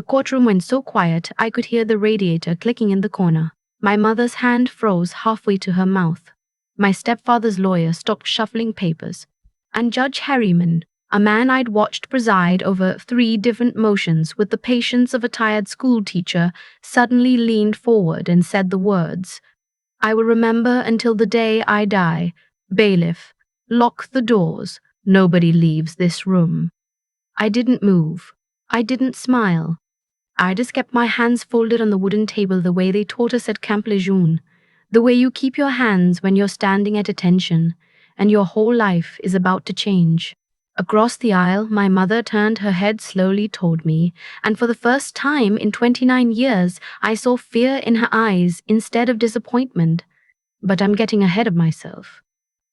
The courtroom went so quiet I could hear the radiator clicking in the corner. My mother's hand froze halfway to her mouth. My stepfather's lawyer stopped shuffling papers. And Judge Harriman, a man I'd watched preside over 3 different motions with the patience of a tired school teacher, suddenly leaned forward and said the words, "I will remember until the day I die. Bailiff, lock the doors. Nobody leaves this room." I didn't move. I didn't smile. I just kept my hands folded on the wooden table the way they taught us at Camp Lejeune, the way you keep your hands when you're standing at attention and your whole life is about to change. Across the aisle, my mother turned her head slowly toward me, and for the first time in 29 years, I saw fear in her eyes instead of disappointment. But I'm getting ahead of myself.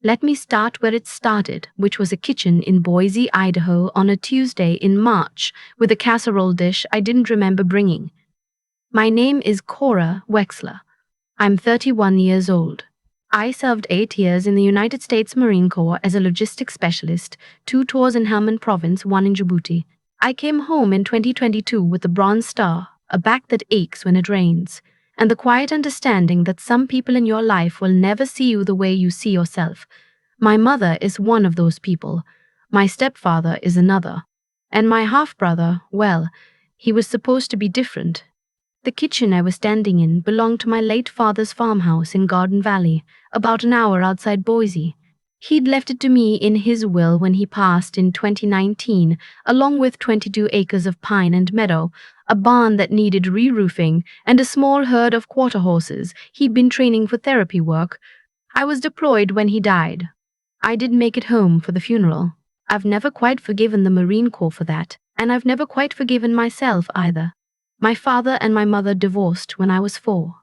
Let me start where it started, which was a kitchen in Boise, Idaho on a Tuesday in March with a casserole dish I didn't remember bringing. My name is Cora Wexler. I'm 31 years old. I served 8 years in the United States Marine Corps as a logistics specialist, 2 tours in Helmand Province, 1 in Djibouti. I came home in 2022 with a Bronze Star, a back that aches when it rains, and the quiet understanding that some people in your life will never see you the way you see yourself. My mother is one of those people. My stepfather is another. And my half-brother, well, he was supposed to be different. The kitchen I was standing in belonged to my late father's farmhouse in Garden Valley, about an hour outside Boise. He'd left it to me in his will when he passed in 2019, along with 22 acres of pine and meadow, a barn that needed re-roofing, and a small herd of quarter horses he'd been training for therapy work. I was deployed when he died. I didn't make it home for the funeral. I've never quite forgiven the Marine Corps for that, and I've never quite forgiven myself either. My father and my mother divorced when I was 4.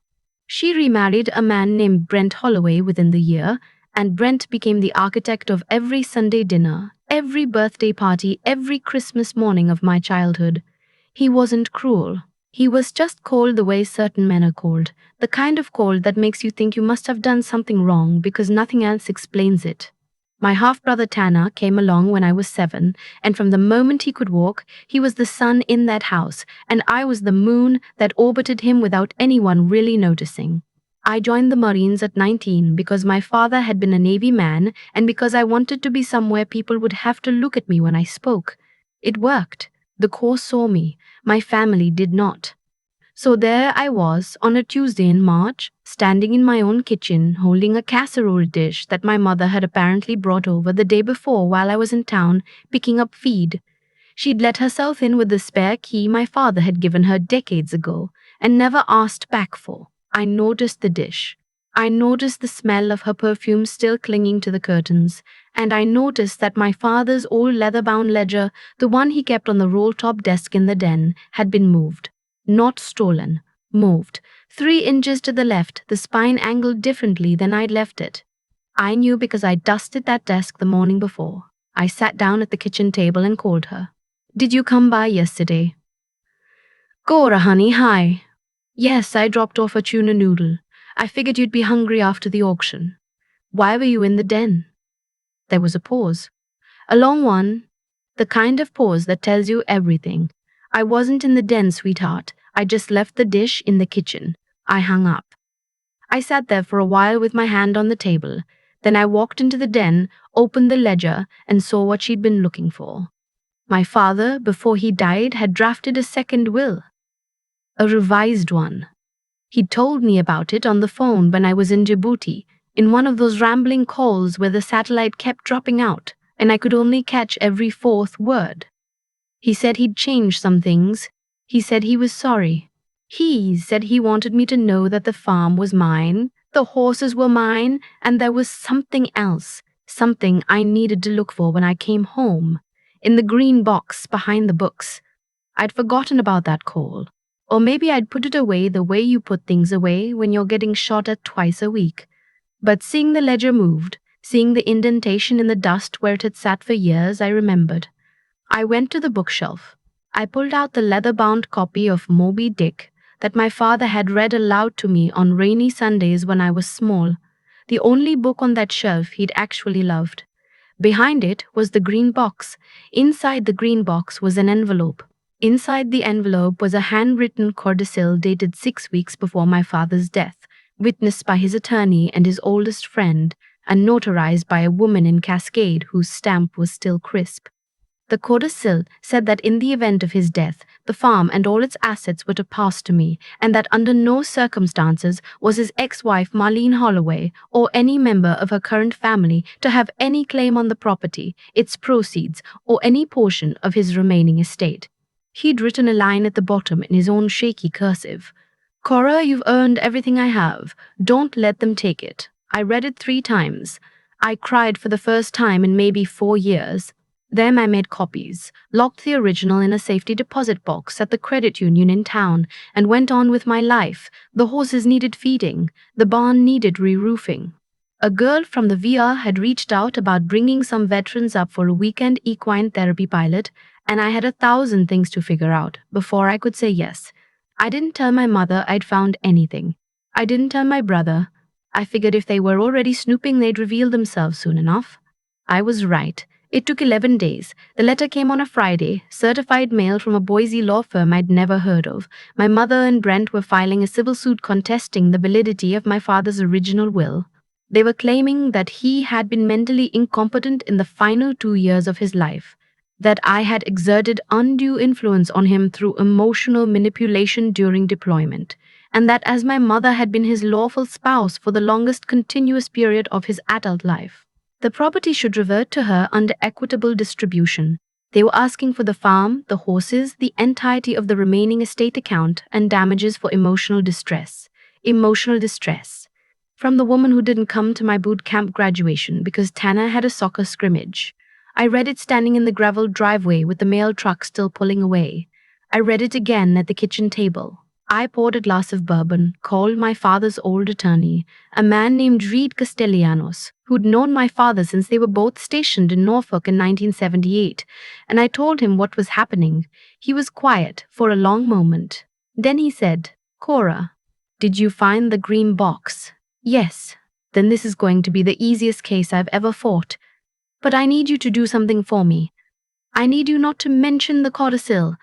She remarried a man named Brent Holloway within the year, and Brent became the architect of every Sunday dinner, every birthday party, every Christmas morning of my childhood. He wasn't cruel. He was just cold the way certain men are cold, the kind of cold that makes you think you must have done something wrong because nothing else explains it. My half-brother Tanner came along when I was 7, and from the moment he could walk, he was the sun in that house, and I was the moon that orbited him without anyone really noticing. I joined the Marines at 19 because my father had been a Navy man and because I wanted to be somewhere people would have to look at me when I spoke. It worked. The Corps saw me. My family did not. So there I was on a Tuesday in March, standing in my own kitchen, holding a casserole dish that my mother had apparently brought over the day before while I was in town picking up feed. She'd let herself in with the spare key my father had given her decades ago and never asked back for. I noticed the dish. I noticed the smell of her perfume still clinging to the curtains, and I noticed that my father's old leather-bound ledger, the one he kept on the roll-top desk in the den, had been moved. Not stolen, moved. 3 inches to the left, the spine angled differently than I'd left it. I knew because I dusted that desk the morning before. I sat down at the kitchen table and called her. "Did you come by yesterday?" "Cora, honey, hi." "Yes, I dropped off a tuna noodle. I figured you'd be hungry after the auction. Why were you in the den?" There was a pause. A long one. The kind of pause that tells you everything. I wasn't in the den, sweetheart. I just left the dish in the kitchen. I hung up. I sat there for a while with my hand on the table. Then I walked into the den, opened the ledger, and saw what she'd been looking for. My father, before he died, had drafted a second will. A revised one. He'd told me about it on the phone when I was in Djibouti, in one of those rambling calls where the satellite kept dropping out, and I could only catch every 4th word. He said he'd changed some things. He said he was sorry. He said he wanted me to know that the farm was mine, the horses were mine, and there was something else, something I needed to look for when I came home, in the green box behind the books. I'd forgotten about that call. Or maybe I'd put it away the way you put things away when you're getting shot at twice a week. But seeing the ledger moved, seeing the indentation in the dust where it had sat for years, I remembered. I went to the bookshelf. I pulled out the leather-bound copy of Moby Dick that my father had read aloud to me on rainy Sundays when I was small, the only book on that shelf he'd actually loved. Behind it was the green box. Inside the green box was an envelope. Inside the envelope was a handwritten codicil dated 6 weeks before my father's death, witnessed by his attorney and his oldest friend, and notarized by a woman in Cascade whose stamp was still crisp. The codicil said that in the event of his death, the farm and all its assets were to pass to me, and that under no circumstances was his ex-wife Marlene Holloway or any member of her current family to have any claim on the property, its proceeds, or any portion of his remaining estate. He'd written a line at the bottom in his own shaky cursive. "Cora, you've earned everything I have. Don't let them take it." I read it 3 times. I cried for the first time in maybe 4 years. Then I made copies, locked the original in a safety deposit box at the credit union in town, and went on with my life. The horses needed feeding. The barn needed re-roofing. A girl from the VR had reached out about bringing some veterans up for a weekend equine therapy pilot, and I had 1,000 things to figure out before I could say yes. I didn't tell my mother I'd found anything. I didn't tell my brother. I figured if they were already snooping, they'd reveal themselves soon enough. I was right. It took 11 days. The letter came on a Friday, certified mail from a Boise law firm I'd never heard of. My mother and Brent were filing a civil suit contesting the validity of my father's original will. They were claiming that he had been mentally incompetent in the final 2 years of his life, that I had exerted undue influence on him through emotional manipulation during deployment, and that as my mother had been his lawful spouse for the longest continuous period of his adult life, the property should revert to her under equitable distribution. They were asking for the farm, the horses, the entirety of the remaining estate account, and damages for emotional distress. Emotional distress. From the woman who didn't come to my boot camp graduation because Tanner had a soccer scrimmage. I read it standing in the graveled driveway with the mail truck still pulling away. I read it again at the kitchen table. I poured a glass of bourbon, called my father's old attorney, a man named Reed Castellanos, who'd known my father since they were both stationed in Norfolk in 1978, and I told him what was happening. He was quiet for a long moment. Then he said, "Cora, did you find the green box?" "Yes." "Then this is going to be the easiest case I've ever fought. But I need you to do something for me. I need you not to mention the codicil.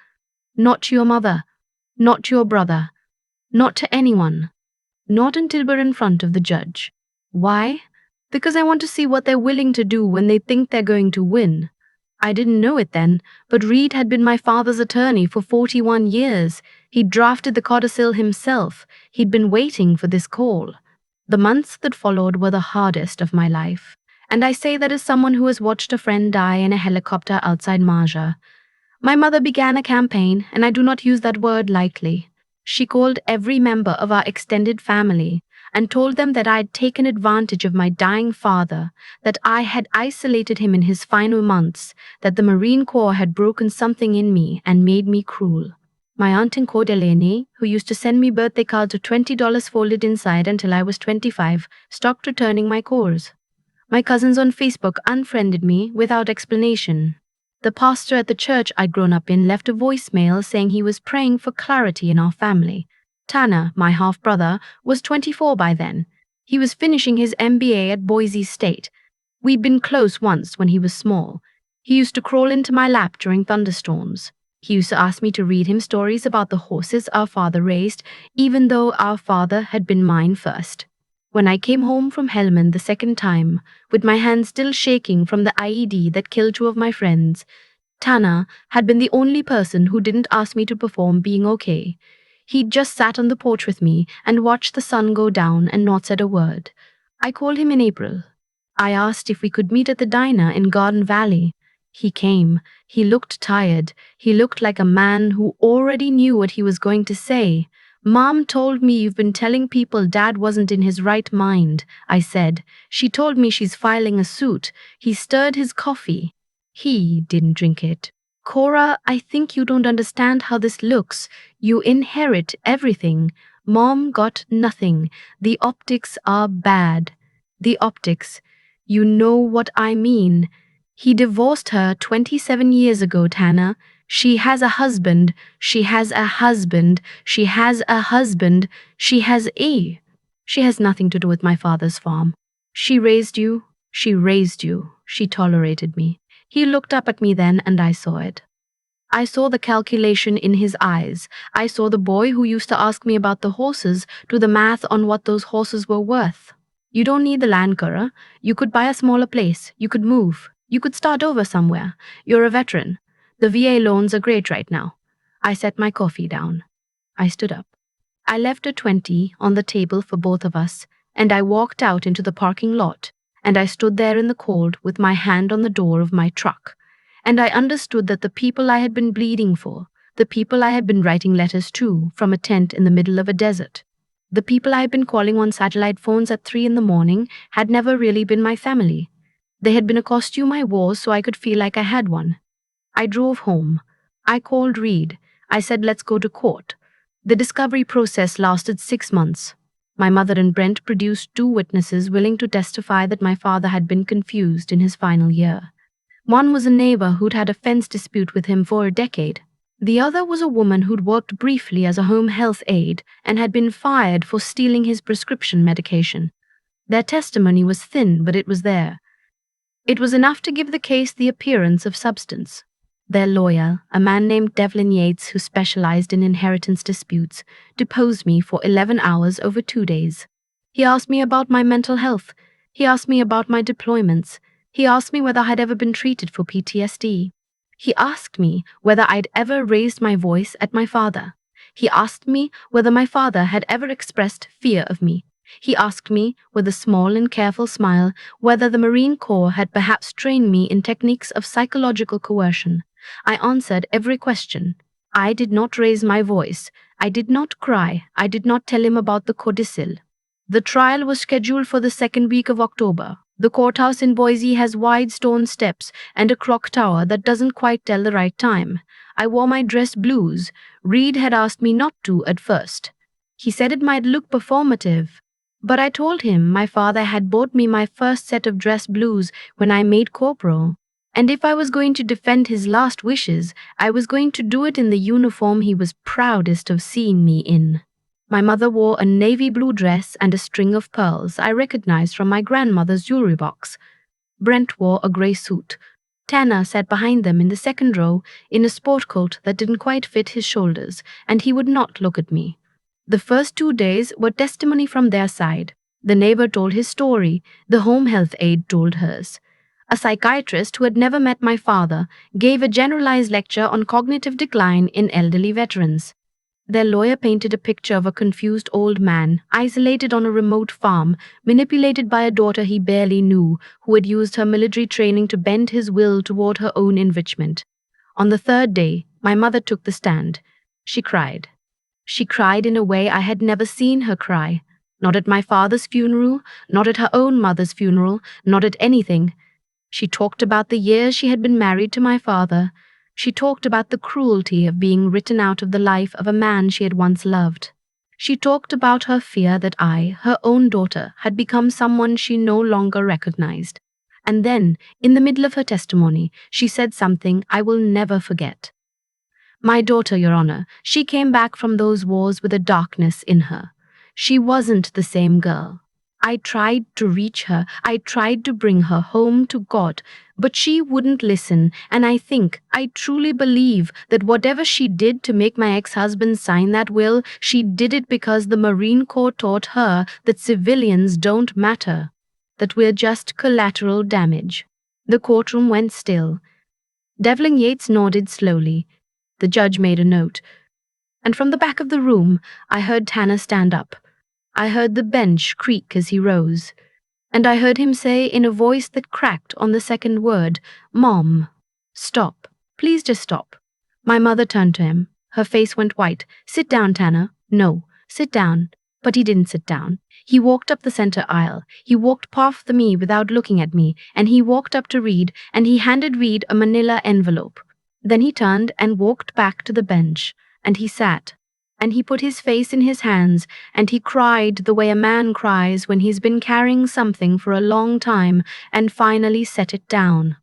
Not to your mother. Not to your brother. Not to anyone. Not until we're in front of the judge." "Why?" "Because I want to see what they're willing to do when they think they're going to win." I didn't know it then, but Reed had been my father's attorney for 41 years. He'd drafted the codicil himself. He'd been waiting for this call. The months that followed were the hardest of my life. And I say that as someone who has watched a friend die in a helicopter outside Marja. My mother began a campaign, and I do not use that word lightly. She called every member of our extended family and told them that I had taken advantage of my dying father, that I had isolated him in his final months, that the Marine Corps had broken something in me and made me cruel. My aunt in Coeur d'Alene, who used to send me birthday cards with $20 folded inside until I was 25, stopped returning my calls. My cousins on Facebook unfriended me without explanation. The pastor at the church I'd grown up in left a voicemail saying he was praying for clarity in our family. Tanner, my half-brother, was 24 by then. He was finishing his MBA at Boise State. We'd been close once when he was small. He used to crawl into my lap during thunderstorms. He used to ask me to read him stories about the horses our father raised, even though our father had been mine first. When I came home from Helmand the second time, with my hand still shaking from the IED that killed 2 of my friends, Tanner had been the only person who didn't ask me to perform being okay. He'd just sat on the porch with me and watched the sun go down and not said a word. I called him in April. I asked if we could meet at the diner in Garden Valley. He came. He looked tired. He looked like a man who already knew what he was going to say. "Mom told me you've been telling people Dad wasn't in his right mind," I said. "She told me she's filing a suit." He stirred his coffee. He didn't drink it. "Cora, I think you don't understand how this looks. You inherit everything. Mom got nothing. The optics are bad. The optics. You know what I mean. He divorced her 27 years ago, Tanner. She has a husband. She has a husband. She has a husband. She has a. She has nothing to do with my father's farm. She raised you. She raised you. She tolerated me." He looked up at me then, and I saw it. I saw the calculation in his eyes. I saw the boy who used to ask me about the horses do the math on what those horses were worth. You don't need the land, Kara. You could buy a smaller place. You could move. You could start over somewhere. You're a veteran. The VA loans are great right now. I set my coffee down. I stood up. I left a 20 on the table for both of us, and I walked out into the parking lot, and I stood there in the cold with my hand on the door of my truck. And I understood that the people I had been bleeding for, the people I had been writing letters to from a tent in the middle of a desert, the people I had been calling on satellite phones at 3 in the morning had never really been my family. They had been a costume I wore so I could feel like I had one. I drove home. I called Reed. I said, let's go to court. The discovery process lasted 6 months. My mother and Brent produced 2 witnesses willing to testify that my father had been confused in his final year. One was a neighbor who'd had a fence dispute with him for a decade. The other was a woman who'd worked briefly as a home health aide and had been fired for stealing his prescription medication. Their testimony was thin, but it was there. It was enough to give the case the appearance of substance. Their lawyer, a man named Devlin Yates who specialized in inheritance disputes, deposed me for 11 hours over 2 days. He asked me about my mental health. He asked me about my deployments. He asked me whether I'd ever been treated for PTSD. He asked me whether I'd ever raised my voice at my father. He asked me whether my father had ever expressed fear of me. He asked me, with a small and careful smile, whether the Marine Corps had perhaps trained me in techniques of psychological coercion. I answered every question. I did not raise my voice. I did not cry. I did not tell him about the codicil. The trial was scheduled for the 2nd week of October. The courthouse in Boise has wide stone steps and a clock tower that doesn't quite tell the right time. I wore my dress blues. Reed had asked me not to at first. He said it might look performative. But I told him my father had bought me my first set of dress blues when I made corporal. And if I was going to defend his last wishes, I was going to do it in the uniform he was proudest of seeing me in. My mother wore a navy blue dress and a string of pearls I recognized from my grandmother's jewelry box. Brent wore a gray suit. Tanner sat behind them in the 2nd row in a sport coat that didn't quite fit his shoulders, and he would not look at me. The first 2 days were testimony from their side. The neighbor told his story. The home health aide told hers. A psychiatrist who had never met my father gave a generalized lecture on cognitive decline in elderly veterans. Their lawyer painted a picture of a confused old man, isolated on a remote farm, manipulated by a daughter he barely knew, who had used her military training to bend his will toward her own enrichment. On the 3rd day, my mother took the stand. She cried. She cried in a way I had never seen her cry. Not at my father's funeral, not at her own mother's funeral, not at anything. She talked about the years she had been married to my father. She talked about the cruelty of being written out of the life of a man she had once loved. She talked about her fear that I, her own daughter, had become someone she no longer recognized. And then, in the middle of her testimony, she said something I will never forget. My daughter, Your Honor, she came back from those wars with a darkness in her. She wasn't the same girl. I tried to reach her. I tried to bring her home to God, but she wouldn't listen, and I truly believe that whatever she did to make my ex-husband sign that will, she did it because the Marine Corps taught her that civilians don't matter, that we're just collateral damage. The courtroom went still. Devlin Yates nodded slowly. The judge made a note. And from the back of the room, I heard Tanner stand up. I heard the bench creak as he rose. And I heard him say in a voice that cracked on the 2nd word, "Mom, stop. Please just stop." My mother turned to him. Her face went white. "Sit down, Tanner." "No, sit down." But he didn't sit down. He walked up the center aisle. He walked past me without looking at me, and he walked up to Reed, and he handed Reed a manila envelope. Then he turned and walked back to the bench, and he sat, and he put his face in his hands, and he cried the way a man cries when he's been carrying something for a long time and finally set it down.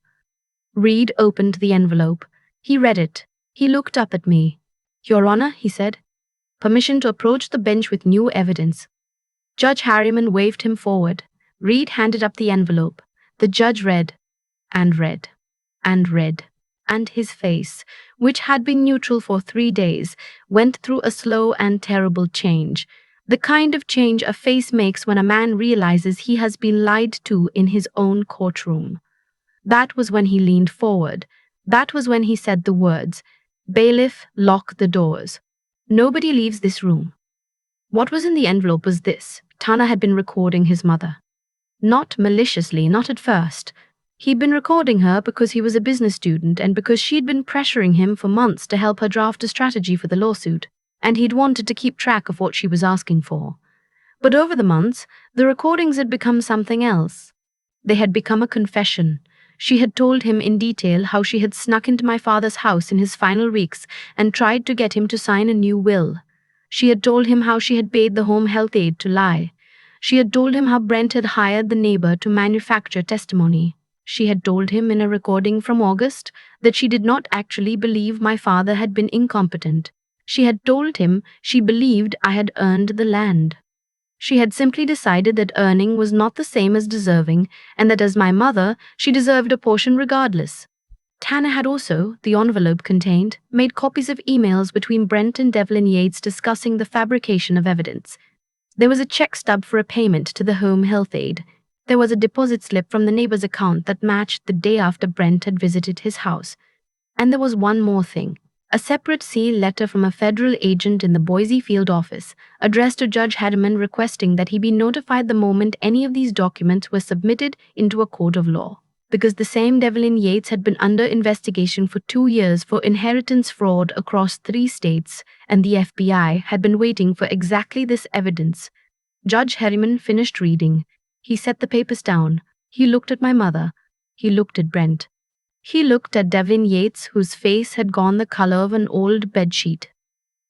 Reed opened the envelope. He read it. He looked up at me. "Your Honor," he said, "permission to approach the bench with new evidence." Judge Harriman waved him forward. Reed handed up the envelope. The judge read, and read, and read. and his face, which had been neutral for 3 days, went through a slow and terrible change. The kind of change a face makes when a man realizes he has been lied to in his own courtroom. That was when he leaned forward. That was when he said the words, "Bailiff, lock the doors. Nobody leaves this room." What was in the envelope was this: Tana had been recording his mother. Not maliciously, not at first. He'd been recording her because he was a business student and because she'd been pressuring him for months to help her draft a strategy for the lawsuit, and he'd wanted to keep track of what she was asking for. But over the months, the recordings had become something else. They had become a confession. She had told him in detail how she had snuck into my father's house in his final weeks and tried to get him to sign a new will. She had told him how she had paid the home health aide to lie. She had told him how Brent had hired the neighbor to manufacture testimony. She had told him in a recording from August that she did not actually believe my father had been incompetent. She had told him she believed I had earned the land. She had simply decided that earning was not the same as deserving, and that as my mother, she deserved a portion regardless. Tana had also, the envelope contained, made copies of emails between Brent and Devlin Yates discussing the fabrication of evidence. There was a check stub for a payment to the home health aide. There was a deposit slip from the neighbor's account that matched the day after Brent had visited his house. And there was one more thing. A separate sealed letter from a federal agent in the Boise field office, addressed to Judge Harriman requesting that he be notified the moment any of these documents were submitted into a court of law. Because the same Devlin Yates had been under investigation for 2 years for inheritance fraud across 3 states, and the FBI had been waiting for exactly this evidence. Judge Harriman finished reading. He set the papers down. He looked at my mother. He looked at Brent. He looked at Devlin Yates, whose face had gone the color of an old bedsheet.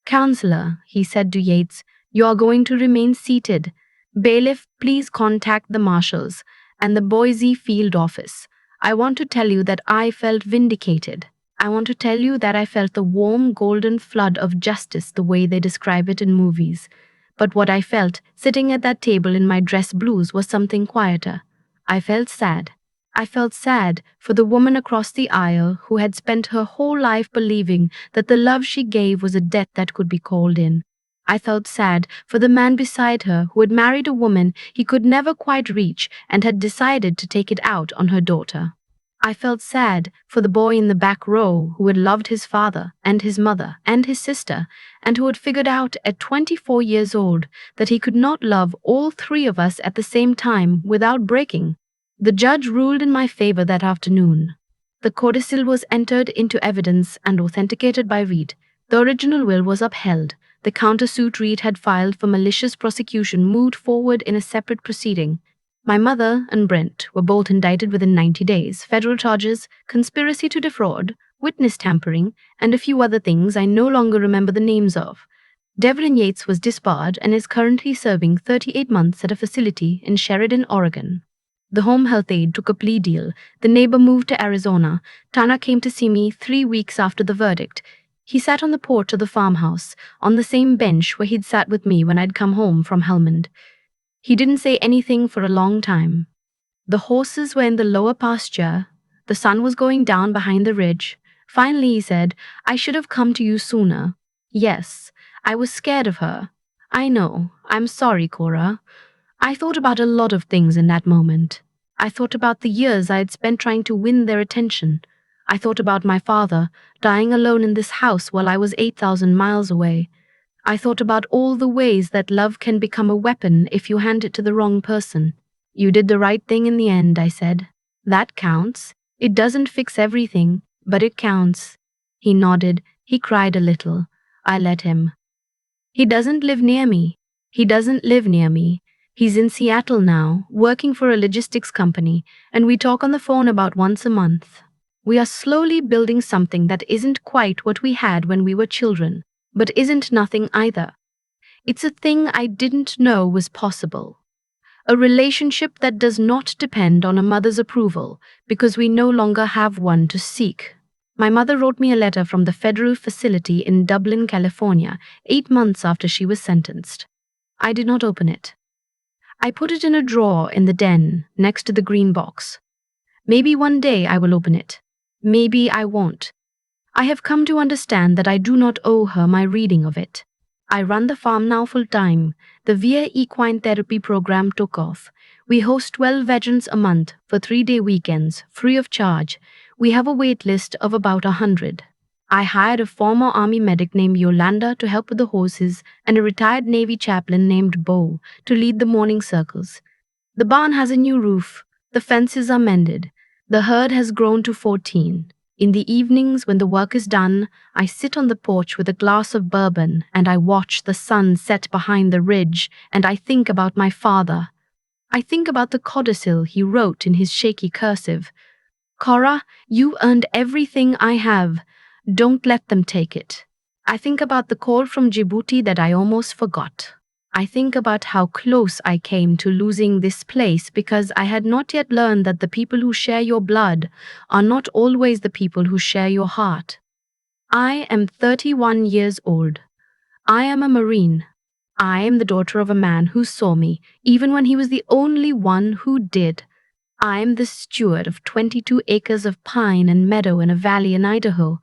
"Counselor," he said to Yates, "you are going to remain seated. Bailiff, please contact the marshals and the Boise field office. I want to tell you that I felt vindicated. I want to tell you that I felt the warm golden flood of justice the way they describe it in movies. But what I felt, sitting at that table in my dress blues, was something quieter. I felt sad. I felt sad for the woman across the aisle who had spent her whole life believing that the love she gave was a debt that could be called in. I felt sad for the man beside her who had married a woman he could never quite reach and had decided to take it out on her daughter. I felt sad for the boy in the back row who had loved his father and his mother and his sister, and who had figured out at 24 years old that he could not love all 3 of us at the same time without breaking. The judge ruled in my favor that afternoon. The codicil was entered into evidence and authenticated by Reed. The original will was upheld. The countersuit Reed had filed for malicious prosecution moved forward in a separate proceeding. My mother and Brent were both indicted within 90 days. Federal charges, conspiracy to defraud, witness tampering, and a few other things I no longer remember the names of. Devlin Yates was disbarred and is currently serving 38 months at a facility in Sheridan, Oregon. The home health aide took a plea deal. The neighbor moved to Arizona. Tana came to see me 3 weeks after the verdict. He sat on the porch of the farmhouse, on the same bench where he'd sat with me when I'd come home from Helmand. He didn't say anything for a long time. The horses were in the lower pasture. The sun was going down behind the ridge. Finally he said, "I should have come to you sooner. Yes, I was scared of her. I know. I'm sorry, Cora. I thought about a lot of things in that moment. I thought about the years I had spent trying to win their attention. I thought about my father, dying alone in this house while I was 8,000 miles away. I thought about all the ways that love can become a weapon if you hand it to the wrong person. You did the right thing in the end," I said. "That counts. It doesn't fix everything, but it counts." He nodded. He cried a little. I let him. "He doesn't live near me. He doesn't live near me. He's in Seattle now, working for a logistics company, and we talk on the phone about once a month. We are slowly building something that isn't quite what we had when we were children, but isn't nothing either. It's a thing I didn't know was possible. A relationship that does not depend on a mother's approval because we no longer have one to seek." My mother wrote me a letter from the federal facility in Dublin, California, 8 months after she was sentenced. I did not open it. I put it in a drawer in the den, next to the green box. Maybe one day I will open it. Maybe I won't. I have come to understand that I do not owe her my reading of it. I run the farm now full time. The VA equine therapy program took off. We host 12 veterans a month for 3-day weekends, free of charge. We have a wait list of about 100. I hired a former Army medic named Yolanda to help with the horses and a retired Navy chaplain named Bo to lead the morning circles. The barn has a new roof. The fences are mended. The herd has grown to 14. In the evenings, when the work is done, I sit on the porch with a glass of bourbon and I watch the sun set behind the ridge and I think about my father. I think about the codicil he wrote in his shaky cursive. Cora, you earned everything I have. Don't let them take it. I think about the call from Djibouti that I almost forgot. I think about how close I came to losing this place because I had not yet learned that the people who share your blood are not always the people who share your heart. I am 31 years old. I am a Marine. I am the daughter of a man who saw me, even when he was the only one who did. I am the steward of 22 acres of pine and meadow in a valley in Idaho.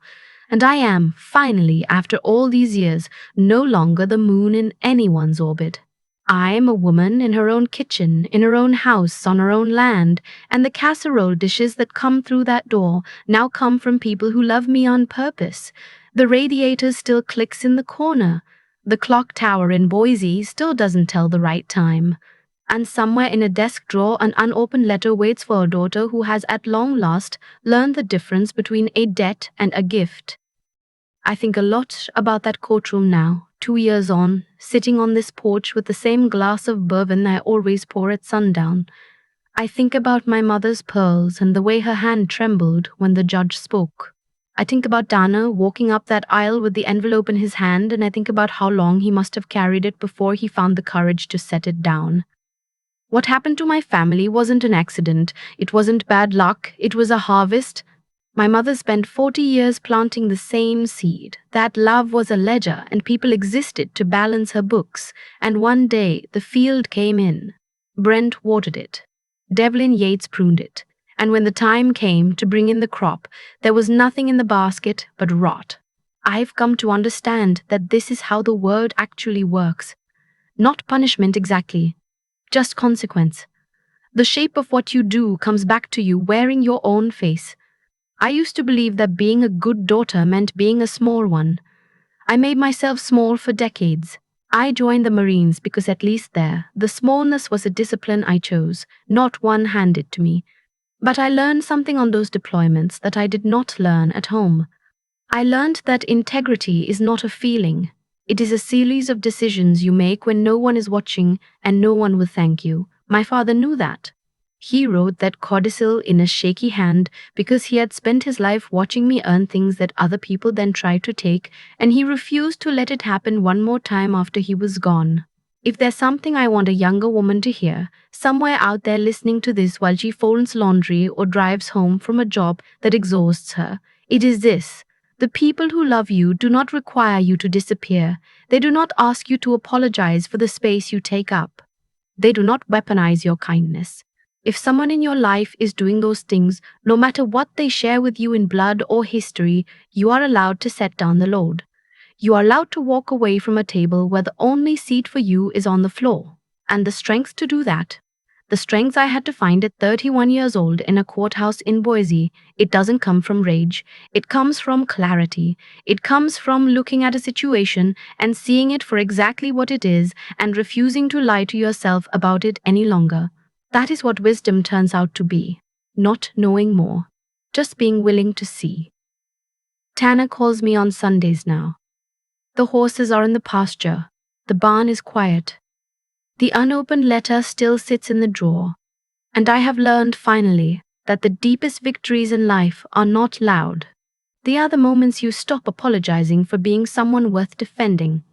And I am, finally, after all these years, no longer the moon in anyone's orbit. I am a woman in her own kitchen, in her own house, on her own land, and the casserole dishes that come through that door now come from people who love me on purpose. The radiator still clicks in the corner. The clock tower in Boise still doesn't tell the right time. And somewhere in a desk drawer, an unopened letter waits for a daughter who has at long last learned the difference between a debt and a gift. I think a lot about that courtroom now, 2 years on, sitting on this porch with the same glass of bourbon I always pour at sundown. I think about my mother's pearls and the way her hand trembled when the judge spoke. I think about Dana walking up that aisle with the envelope in his hand, and I think about how long he must have carried it before he found the courage to set it down. What happened to my family wasn't an accident. It wasn't bad luck. It was a harvest. My mother spent 40 years planting the same seed. That love was a ledger, and people existed to balance her books. And one day, the field came in. Brent watered it. Devlin Yates pruned it. And when the time came to bring in the crop, there was nothing in the basket but rot. I've come to understand that this is how the world actually works. Not punishment exactly, just consequence. The shape of what you do comes back to you wearing your own face. I used to believe that being a good daughter meant being a small one. I made myself small for decades. I joined the Marines because at least there, the smallness was a discipline I chose, not one handed to me. But I learned something on those deployments that I did not learn at home. I learned that integrity is not a feeling. It is a series of decisions you make when no one is watching and no one will thank you. My father knew that. He wrote that codicil in a shaky hand because he had spent his life watching me earn things that other people then tried to take, and he refused to let it happen one more time after he was gone. If there's something I want a younger woman to hear, somewhere out there listening to this while she folds laundry or drives home from a job that exhausts her, it is this. The people who love you do not require you to disappear. They do not ask you to apologize for the space you take up. They do not weaponize your kindness. If someone in your life is doing those things, no matter what they share with you in blood or history, you are allowed to set down the load. You are allowed to walk away from a table where the only seat for you is on the floor. And the strength to do that, the strength I had to find at 31 years old in a courthouse in Boise, it doesn't come from rage. It comes from clarity. It comes from looking at a situation and seeing it for exactly what it is and refusing to lie to yourself about it any longer. That is what wisdom turns out to be. Not knowing more, just being willing to see. Tana calls me on Sundays now. The horses are in the pasture. The barn is quiet. The unopened letter still sits in the drawer. And I have learned finally that the deepest victories in life are not loud. They are the moments you stop apologizing for being someone worth defending.